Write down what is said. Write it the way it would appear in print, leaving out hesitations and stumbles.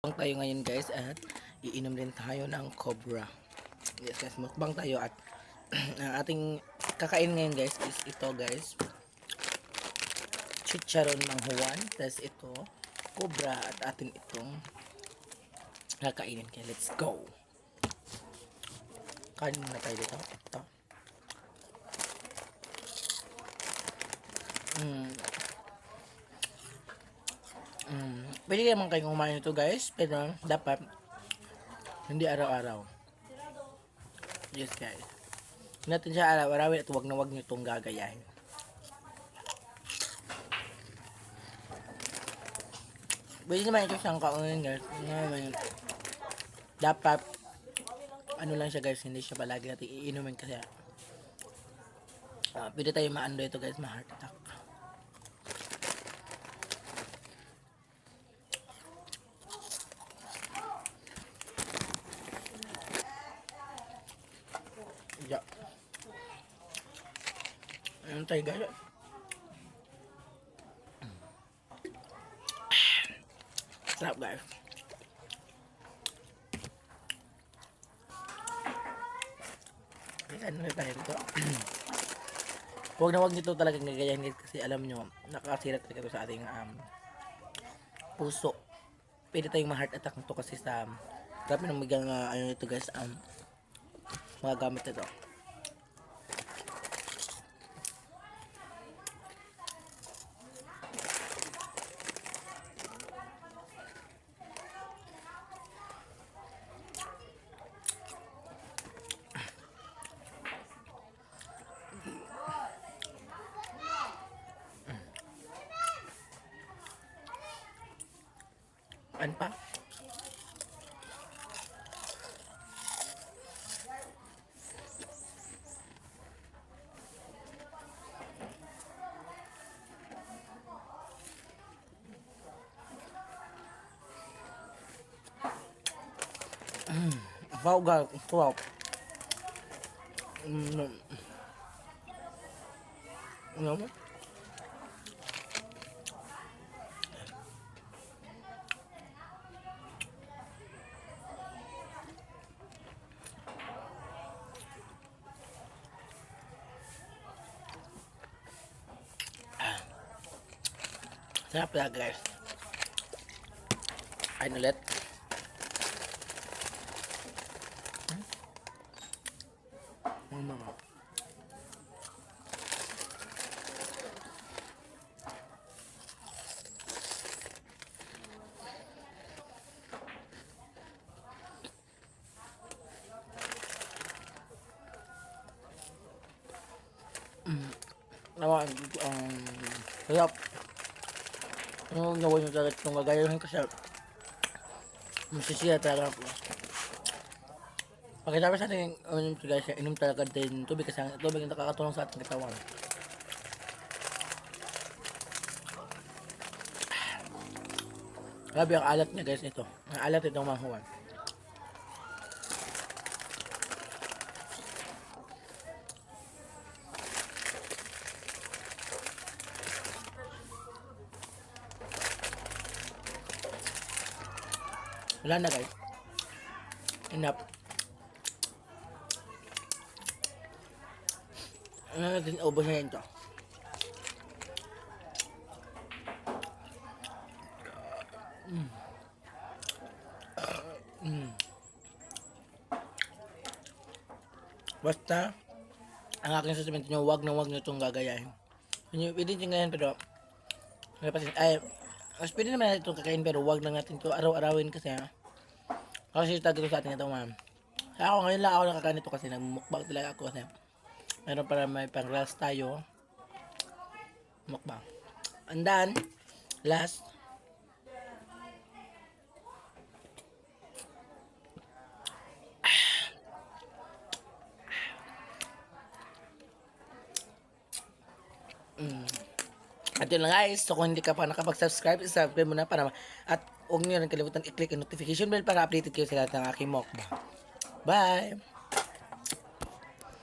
Tayo ngayon guys at iinom din tayo ng Cobra. Yes guys, mukbang tayo at ang ating kakain ngayon guys is ito guys. Chicharon ng Juan. Tapos ito, Cobra at atin itong kakainin. Kaya let's go! Kanin na tayo dito. Ito. Pwede naman kayong kumain ito guys, pero dapat hindi araw-araw. Yes guys. Hindi natin siya araw-arawin at wag na wag nyo itong gagayahin. Pwede naman ito siyang kaunin guys. Dapat ano lang siya guys, hindi siya palagi natin iinumin kasi pwede tayo maando ito guys, ma-heart attack. Yeah. Ayun tayo guys. Sarap guys. Ano na tayo dito? Huwag na huwag nito talagang gagayahin kasi alam nyo, nakakasira talaga ito sa ating puso. Pwede tayong ma-heart attack nito kasi sa grabe nang bigyan ano nito guys, mga gamit ito. Ano pa? Wow guys, wow. Ano mo? Sarap na guys. Kain ulit. Mga naman sarap. Ano gawin nyo talaga itong gagayahin kasi masisiya talaga ako. Pagkatapos sa ating guys, inom talaga din tubig kasi ang tubig ang nakakatulong sa ating katawan. Grabe ang alat niya guys ito. Ang alat itong mahuwan. Wala na guys. Enough. Ano natin, ubos na yun ito. Basta, ang aking sasabihin nyo, wag na wag nyo itong gagayahin. Pwede nyo ngayon pero, mas pwede naman natin itong kakain pero wag na natin ito araw-arawin kasi kasi tagal sa atin ito ma'am. Ako ngayon lang ako nakakain ito kasi nagmukbang talaga ako kasi meron para may pang rest tayo. Mukbang. And then, last, at yun lang guys, so kung hindi ka pa nakapag-subscribe, subscribe mo na para at huwag nyo rin kalimutan i-click ang notification bell para updated kayo sa lahat ng aking mukbang. Bye!